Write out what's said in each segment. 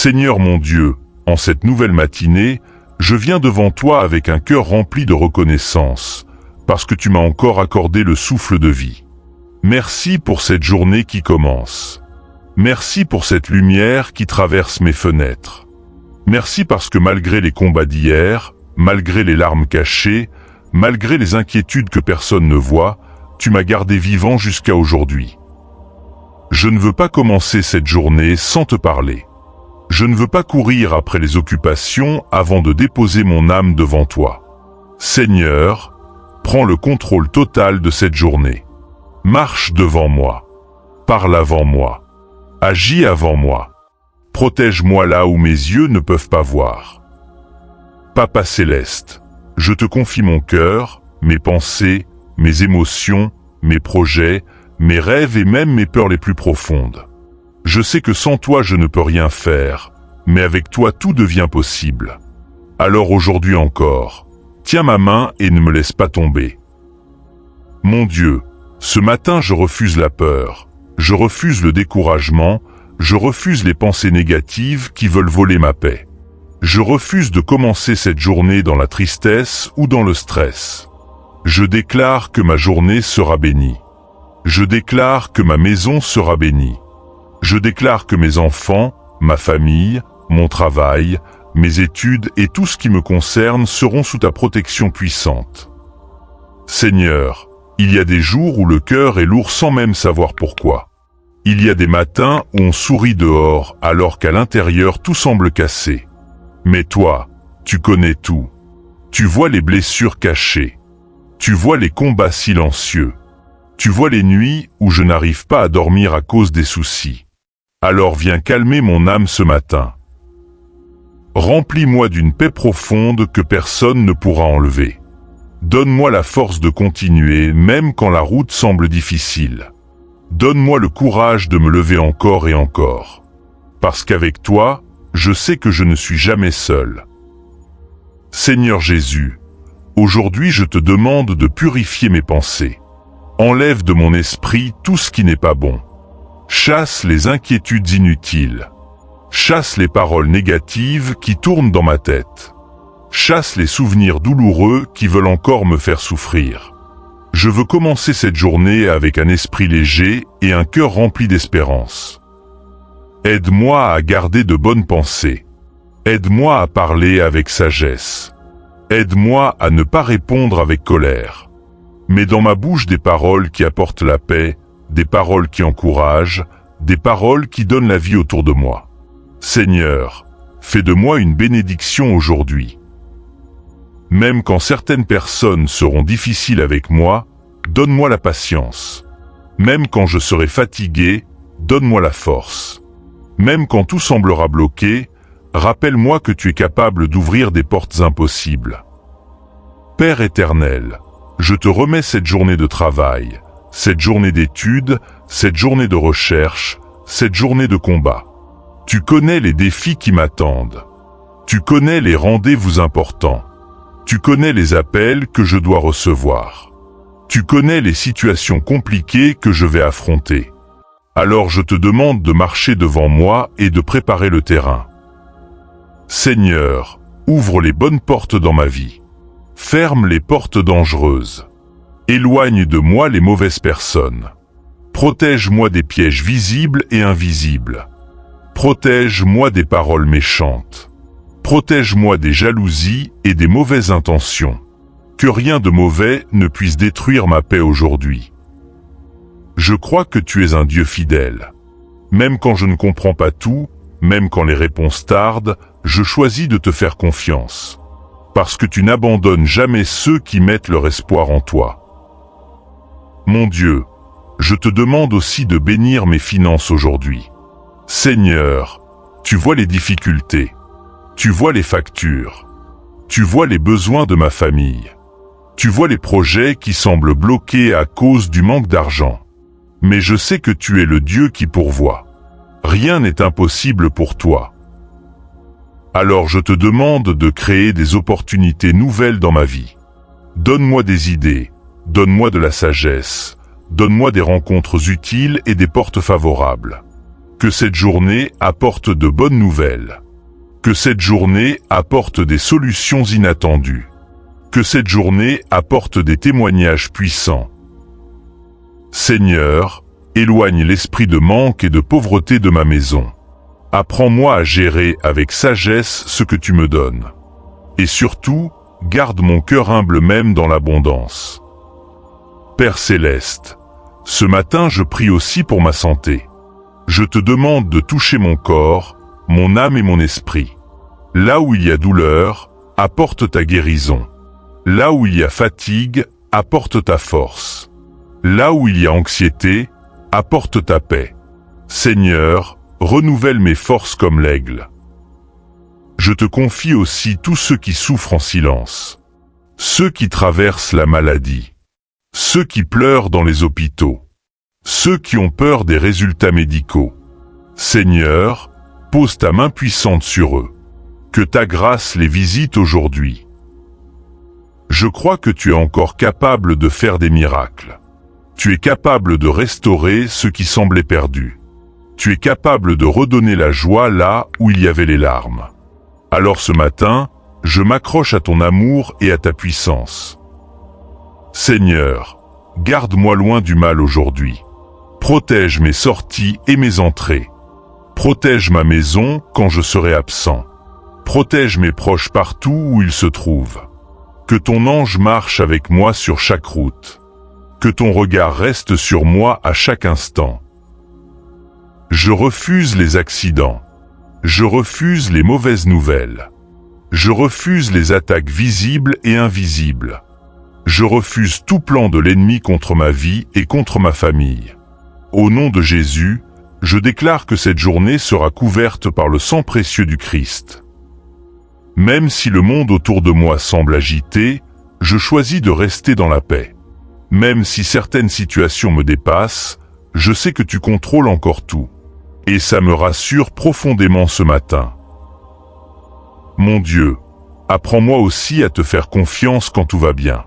Seigneur mon Dieu, en cette nouvelle matinée, je viens devant toi avec un cœur rempli de reconnaissance, parce que tu m'as encore accordé le souffle de vie. Merci pour cette journée qui commence. Merci pour cette lumière qui traverse mes fenêtres. Merci parce que malgré les combats d'hier, malgré les larmes cachées, malgré les inquiétudes que personne ne voit, tu m'as gardé vivant jusqu'à aujourd'hui. Je ne veux pas commencer cette journée sans te parler. Je ne veux pas courir après les occupations avant de déposer mon âme devant toi. Seigneur, prends le contrôle total de cette journée. Marche devant moi. Parle avant moi. Agis avant moi. Protège-moi là où mes yeux ne peuvent pas voir. Papa céleste, je te confie mon cœur, mes pensées, mes émotions, mes projets, mes rêves et même mes peurs les plus profondes. Je sais que sans toi je ne peux rien faire, mais avec toi tout devient possible. Alors aujourd'hui encore, tiens ma main et ne me laisse pas tomber. Mon Dieu, ce matin je refuse la peur, je refuse le découragement, je refuse les pensées négatives qui veulent voler ma paix. Je refuse de commencer cette journée dans la tristesse ou dans le stress. Je déclare que ma journée sera bénie. Je déclare que ma maison sera bénie. Je déclare que mes enfants, ma famille, mon travail, mes études et tout ce qui me concerne seront sous ta protection puissante. Seigneur, il y a des jours où le cœur est lourd sans même savoir pourquoi. Il y a des matins où on sourit dehors alors qu'à l'intérieur tout semble cassé. Mais toi, tu connais tout. Tu vois les blessures cachées. Tu vois les combats silencieux. Tu vois les nuits où je n'arrive pas à dormir à cause des soucis. Alors viens calmer mon âme ce matin. Remplis-moi d'une paix profonde que personne ne pourra enlever. Donne-moi la force de continuer même quand la route semble difficile. Donne-moi le courage de me lever encore et encore. Parce qu'avec toi, je sais que je ne suis jamais seul. Seigneur Jésus, aujourd'hui je te demande de purifier mes pensées. Enlève de mon esprit tout ce qui n'est pas bon. Chasse les inquiétudes inutiles. Chasse les paroles négatives qui tournent dans ma tête. Chasse les souvenirs douloureux qui veulent encore me faire souffrir. Je veux commencer cette journée avec un esprit léger et un cœur rempli d'espérance. Aide-moi à garder de bonnes pensées. Aide-moi à parler avec sagesse. Aide-moi à ne pas répondre avec colère. Mets dans ma bouche des paroles qui apportent la paix, des paroles qui encouragent, des paroles qui donnent la vie autour de moi. Seigneur, fais de moi une bénédiction aujourd'hui. Même quand certaines personnes seront difficiles avec moi, donne-moi la patience. Même quand je serai fatigué, donne-moi la force. Même quand tout semblera bloqué, rappelle-moi que tu es capable d'ouvrir des portes impossibles. Père éternel, je te remets cette journée de travail, cette journée d'études, cette journée de recherche, cette journée de combat. Tu connais les défis qui m'attendent. Tu connais les rendez-vous importants. Tu connais les appels que je dois recevoir. Tu connais les situations compliquées que je vais affronter. Alors je te demande de marcher devant moi et de préparer le terrain. Seigneur, ouvre les bonnes portes dans ma vie. Ferme les portes dangereuses. Éloigne de moi les mauvaises personnes. Protège-moi des pièges visibles et invisibles. Protège-moi des paroles méchantes. Protège-moi des jalousies et des mauvaises intentions. Que rien de mauvais ne puisse détruire ma paix aujourd'hui. Je crois que tu es un Dieu fidèle. Même quand je ne comprends pas tout, même quand les réponses tardent, je choisis de te faire confiance. Parce que tu n'abandonnes jamais ceux qui mettent leur espoir en toi. Mon Dieu, je te demande aussi de bénir mes finances aujourd'hui. Seigneur, tu vois les difficultés. Tu vois les factures. Tu vois les besoins de ma famille. Tu vois les projets qui semblent bloqués à cause du manque d'argent. Mais je sais que tu es le Dieu qui pourvoit. Rien n'est impossible pour toi. Alors je te demande de créer des opportunités nouvelles dans ma vie. Donne-moi des idées, donne-moi de la sagesse, donne-moi des rencontres utiles et des portes favorables. Que cette journée apporte de bonnes nouvelles. Que cette journée apporte des solutions inattendues. Que cette journée apporte des témoignages puissants. Seigneur, éloigne l'esprit de manque et de pauvreté de ma maison. Apprends-moi à gérer avec sagesse ce que tu me donnes. Et surtout, garde mon cœur humble même dans l'abondance. Père céleste, ce matin je prie aussi pour ma santé. Je te demande de toucher mon corps, mon âme et mon esprit. Là où il y a douleur, apporte ta guérison. Là où il y a fatigue, apporte ta force. Là où il y a anxiété, apporte ta paix. Seigneur, renouvelle mes forces comme l'aigle. Je te confie aussi tous ceux qui souffrent en silence. Ceux qui traversent la maladie. Ceux qui pleurent dans les hôpitaux. Ceux qui ont peur des résultats médicaux. Seigneur, pose ta main puissante sur eux. Que ta grâce les visite aujourd'hui. Je crois que tu es encore capable de faire des miracles. Tu es capable de restaurer ce qui semblait perdu. Tu es capable de redonner la joie là où il y avait les larmes. Alors ce matin, je m'accroche à ton amour et à ta puissance. Seigneur, garde-moi loin du mal aujourd'hui. Protège mes sorties et mes entrées. Protège ma maison quand je serai absent. Protège mes proches partout où ils se trouvent. Que ton ange marche avec moi sur chaque route. Que ton regard reste sur moi à chaque instant. Je refuse les accidents. Je refuse les mauvaises nouvelles. Je refuse les attaques visibles et invisibles. Je refuse tout plan de l'ennemi contre ma vie et contre ma famille. Au nom de Jésus, je déclare que cette journée sera couverte par le sang précieux du Christ. Même si le monde autour de moi semble agité, je choisis de rester dans la paix. Même si certaines situations me dépassent, je sais que tu contrôles encore tout. Et ça me rassure profondément ce matin. Mon Dieu, apprends-moi aussi à te faire confiance quand tout va bien.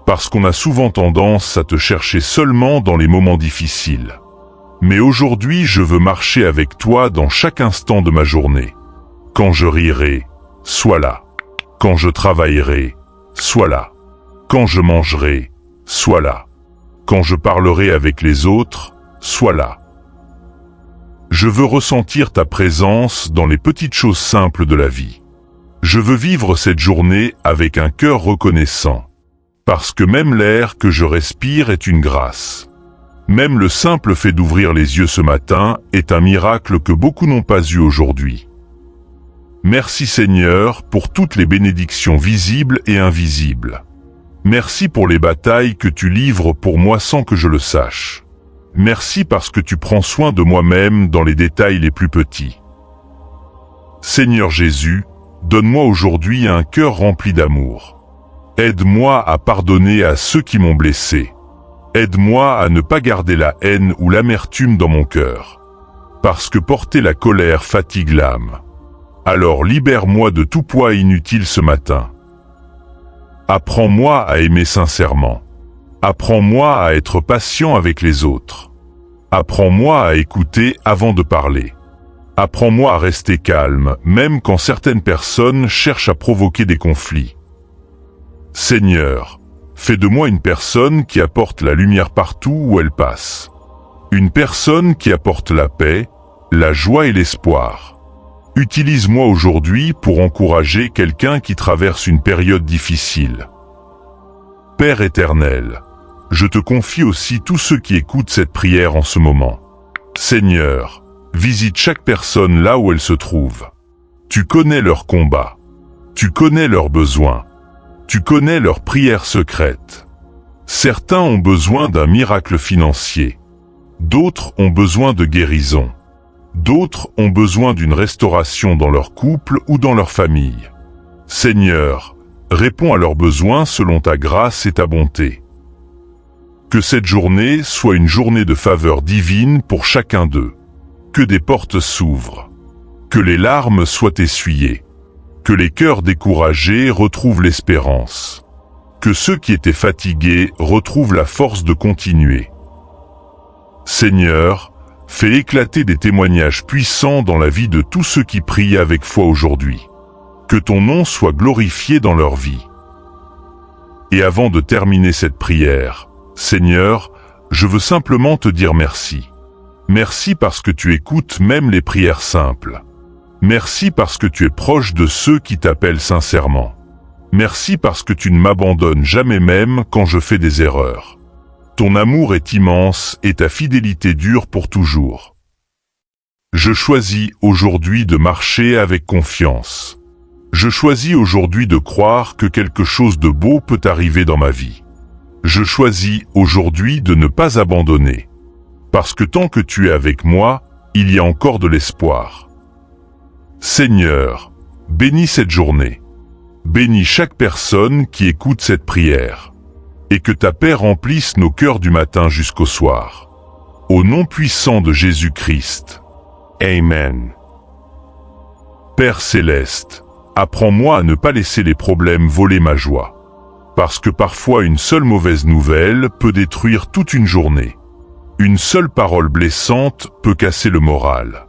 Parce qu'on a souvent tendance à te chercher seulement dans les moments difficiles. Mais aujourd'hui, je veux marcher avec toi dans chaque instant de ma journée. Quand je rirai, sois là. Quand je travaillerai, sois là. Quand je mangerai, sois là. Quand je parlerai avec les autres, sois là. Je veux ressentir ta présence dans les petites choses simples de la vie. Je veux vivre cette journée avec un cœur reconnaissant. Parce que même l'air que je respire est une grâce. Même le simple fait d'ouvrir les yeux ce matin est un miracle que beaucoup n'ont pas eu aujourd'hui. Merci Seigneur pour toutes les bénédictions visibles et invisibles. Merci pour les batailles que tu livres pour moi sans que je le sache. Merci parce que tu prends soin de moi-même dans les détails les plus petits. Seigneur Jésus, donne-moi aujourd'hui un cœur rempli d'amour. Aide-moi à pardonner à ceux qui m'ont blessé. Aide-moi à ne pas garder la haine ou l'amertume dans mon cœur. Parce que porter la colère fatigue l'âme. Alors libère-moi de tout poids inutile ce matin. Apprends-moi à aimer sincèrement. Apprends-moi à être patient avec les autres. Apprends-moi à écouter avant de parler. Apprends-moi à rester calme, même quand certaines personnes cherchent à provoquer des conflits. Seigneur, fais de moi une personne qui apporte la lumière partout où elle passe. Une personne qui apporte la paix, la joie et l'espoir. Utilise-moi aujourd'hui pour encourager quelqu'un qui traverse une période difficile. Père éternel, je te confie aussi tous ceux qui écoutent cette prière en ce moment. Seigneur, visite chaque personne là où elle se trouve. Tu connais leurs combats. Tu connais leurs besoins. Tu connais leurs prières secrètes. Certains ont besoin d'un miracle financier. D'autres ont besoin de guérison. D'autres ont besoin d'une restauration dans leur couple ou dans leur famille. Seigneur, réponds à leurs besoins selon ta grâce et ta bonté. Que cette journée soit une journée de faveur divine pour chacun d'eux. Que des portes s'ouvrent. Que les larmes soient essuyées. Que les cœurs découragés retrouvent l'espérance. Que ceux qui étaient fatigués retrouvent la force de continuer. Seigneur, Fais éclater des témoignages puissants dans la vie de tous ceux qui prient avec foi aujourd'hui. Que ton nom soit glorifié dans leur vie. Et avant de terminer cette prière, Seigneur, je veux simplement te dire merci. Merci parce que tu écoutes même les prières simples. Merci parce que tu es proche de ceux qui t'appellent sincèrement. Merci parce que tu ne m'abandonnes jamais même quand je fais des erreurs. Ton amour est immense et ta fidélité dure pour toujours. Je choisis aujourd'hui de marcher avec confiance. Je choisis aujourd'hui de croire que quelque chose de beau peut arriver dans ma vie. Je choisis aujourd'hui de ne pas abandonner. Parce que tant que tu es avec moi, il y a encore de l'espoir. Seigneur, bénis cette journée. Bénis chaque personne qui écoute cette prière. Et que ta paix remplisse nos cœurs du matin jusqu'au soir. Au nom puissant de Jésus-Christ. Amen. Père céleste, apprends-moi à ne pas laisser les problèmes voler ma joie. Parce que parfois une seule mauvaise nouvelle peut détruire toute une journée. Une seule parole blessante peut casser le moral.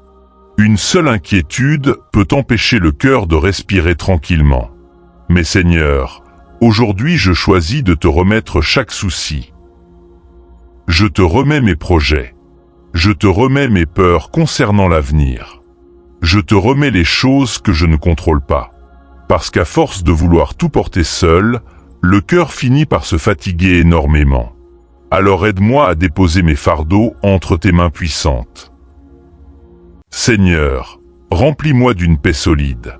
Une seule inquiétude peut empêcher le cœur de respirer tranquillement. Mais Seigneur, aujourd'hui je choisis de te remettre chaque souci. Je te remets mes projets. Je te remets mes peurs concernant l'avenir. Je te remets les choses que je ne contrôle pas. Parce qu'à force de vouloir tout porter seul, le cœur finit par se fatiguer énormément. Alors aide-moi à déposer mes fardeaux entre tes mains puissantes. Seigneur, remplis-moi d'une paix solide.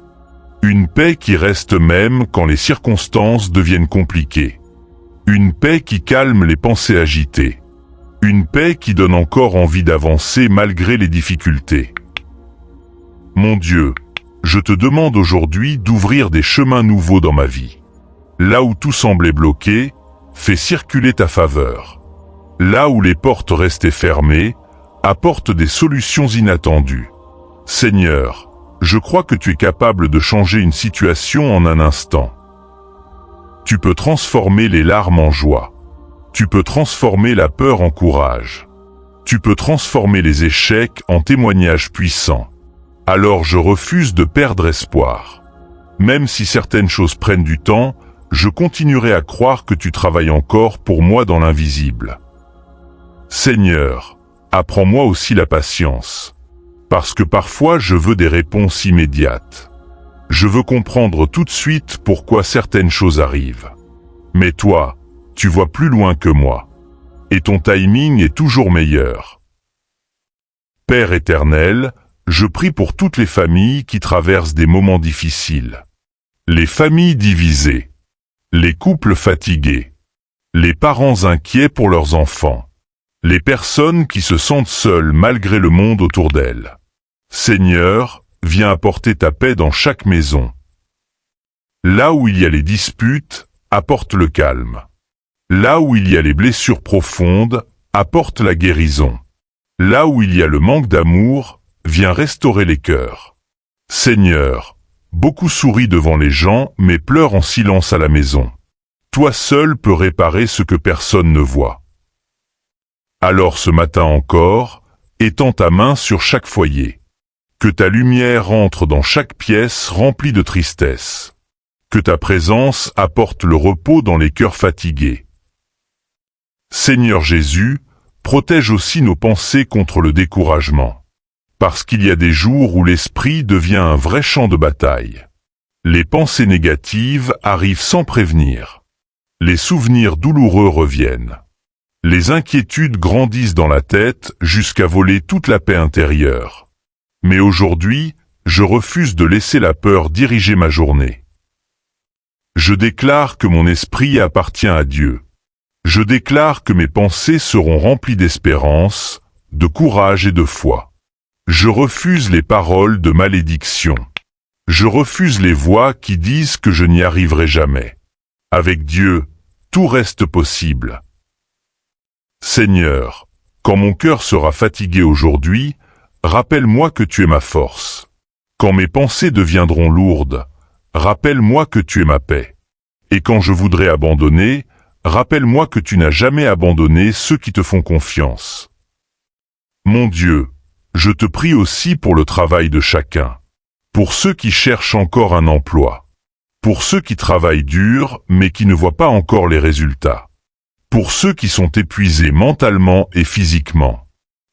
Une paix qui reste même quand les circonstances deviennent compliquées. Une paix qui calme les pensées agitées. Une paix qui donne encore envie d'avancer malgré les difficultés. Mon Dieu, je te demande aujourd'hui d'ouvrir des chemins nouveaux dans ma vie. Là où tout semblait bloqué, fais circuler ta faveur. Là où les portes restaient fermées, apporte des solutions inattendues. Seigneur, je crois que tu es capable de changer une situation en un instant. Tu peux transformer les larmes en joie. Tu peux transformer la peur en courage. Tu peux transformer les échecs en témoignages puissants. Alors je refuse de perdre espoir. Même si certaines choses prennent du temps, je continuerai à croire que tu travailles encore pour moi dans l'invisible. Seigneur, apprends-moi aussi la patience. Parce que parfois je veux des réponses immédiates. Je veux comprendre tout de suite pourquoi certaines choses arrivent. Mais toi, tu vois plus loin que moi. Et ton timing est toujours meilleur. Père éternel, je prie pour toutes les familles qui traversent des moments difficiles. Les familles divisées. Les couples fatigués. Les parents inquiets pour leurs enfants. Les personnes qui se sentent seules malgré le monde autour d'elles. Seigneur, viens apporter ta paix dans chaque maison. Là où il y a les disputes, apporte le calme. Là où il y a les blessures profondes, apporte la guérison. Là où il y a le manque d'amour, viens restaurer les cœurs. Seigneur, beaucoup sourient devant les gens, mais pleurent en silence à la maison. Toi seul peux réparer ce que personne ne voit. Alors ce matin encore, étends ta main sur chaque foyer. Que ta lumière entre dans chaque pièce remplie de tristesse. Que ta présence apporte le repos dans les cœurs fatigués. Seigneur Jésus, protège aussi nos pensées contre le découragement. Parce qu'il y a des jours où l'esprit devient un vrai champ de bataille. Les pensées négatives arrivent sans prévenir. Les souvenirs douloureux reviennent. Les inquiétudes grandissent dans la tête jusqu'à voler toute la paix intérieure. Mais aujourd'hui, je refuse de laisser la peur diriger ma journée. Je déclare que mon esprit appartient à Dieu. Je déclare que mes pensées seront remplies d'espérance, de courage et de foi. Je refuse les paroles de malédiction. Je refuse les voix qui disent que je n'y arriverai jamais. Avec Dieu, tout reste possible. Seigneur, quand mon cœur sera fatigué aujourd'hui, rappelle-moi que tu es ma force. Quand mes pensées deviendront lourdes, rappelle-moi que tu es ma paix. Et quand je voudrais abandonner, rappelle-moi que tu n'as jamais abandonné ceux qui te font confiance. Mon Dieu, Je te prie aussi pour le travail de chacun, pour ceux qui cherchent encore un emploi, pour ceux qui travaillent dur mais qui ne voient pas encore les résultats, pour ceux qui sont épuisés mentalement et physiquement.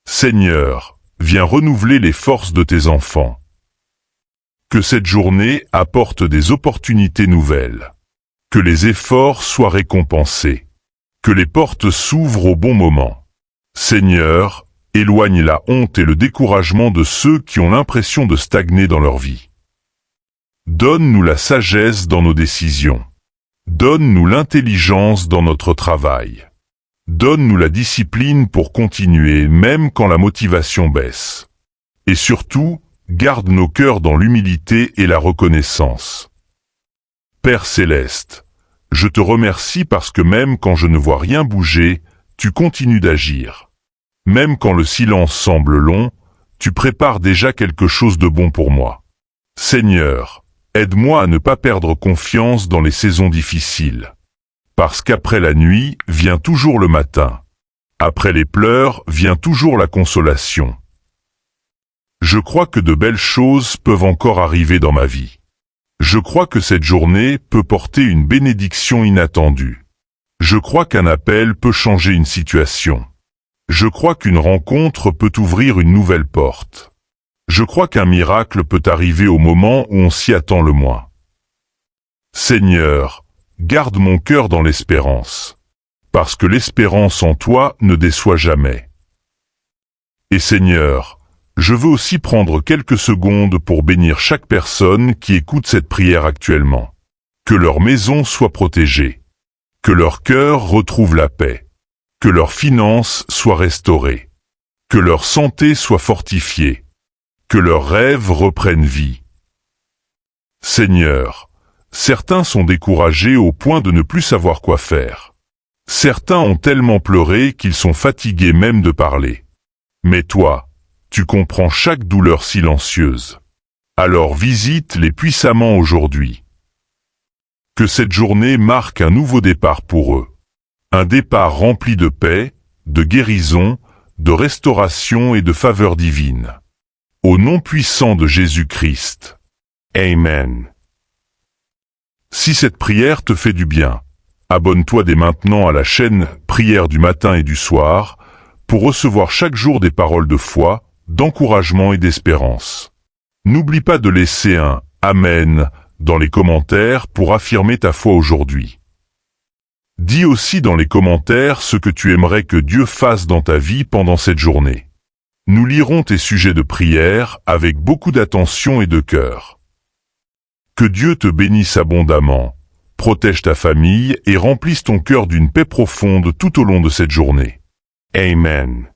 Seigneur, viens renouveler les forces de tes enfants. Que cette journée apporte des opportunités nouvelles, que les efforts soient récompensés, que les portes s'ouvrent au bon moment. Seigneur, éloigne la honte et le découragement de ceux qui ont l'impression de stagner dans leur vie. Donne-nous la sagesse dans nos décisions. Donne-nous l'intelligence dans notre travail. Donne-nous la discipline pour continuer même quand la motivation baisse. Et surtout, garde nos cœurs dans l'humilité et la reconnaissance. Père céleste, je te remercie parce que même quand je ne vois rien bouger, tu continues d'agir. Même quand le silence semble long, tu prépares déjà quelque chose de bon pour moi. Seigneur, aide-moi à ne pas perdre confiance dans les saisons difficiles. Parce qu'après la nuit vient toujours le matin. Après les pleurs vient toujours la consolation. Je crois que de belles choses peuvent encore arriver dans ma vie. Je crois que cette journée peut porter une bénédiction inattendue. Je crois qu'un appel peut changer une situation. Je crois qu'une rencontre peut ouvrir une nouvelle porte. Je crois qu'un miracle peut arriver au moment où on s'y attend le moins. Seigneur, garde mon cœur dans l'espérance, parce que l'espérance en toi ne déçoit jamais. Et Seigneur, je veux aussi prendre quelques secondes pour bénir chaque personne qui écoute cette prière actuellement. Que leur maison soit protégée, que leur cœur retrouve la paix, que leurs finances soient restaurées, que leur santé soit fortifiée, que leurs rêves reprennent vie. Seigneur, certains sont découragés au point de ne plus savoir quoi faire. Certains ont tellement pleuré qu'ils sont fatigués même de parler. Mais toi, tu comprends chaque douleur silencieuse. Alors visite-les puissamment aujourd'hui. Que cette journée marque un nouveau départ pour eux. Un départ rempli de paix, de guérison, de restauration et de faveur divine. Au nom puissant de Jésus-Christ. Amen. Si cette prière te fait du bien, abonne-toi dès maintenant à la chaîne Prière du matin et du soir pour recevoir chaque jour des paroles de foi, d'encouragement et d'espérance. N'oublie pas de laisser un « Amen » dans les commentaires pour affirmer ta foi aujourd'hui. Dis aussi dans les commentaires ce que tu aimerais que Dieu fasse dans ta vie pendant cette journée. Nous lirons tes sujets de prière avec beaucoup d'attention et de cœur. Que Dieu te bénisse abondamment, protège ta famille et remplisse ton cœur d'une paix profonde tout au long de cette journée. Amen.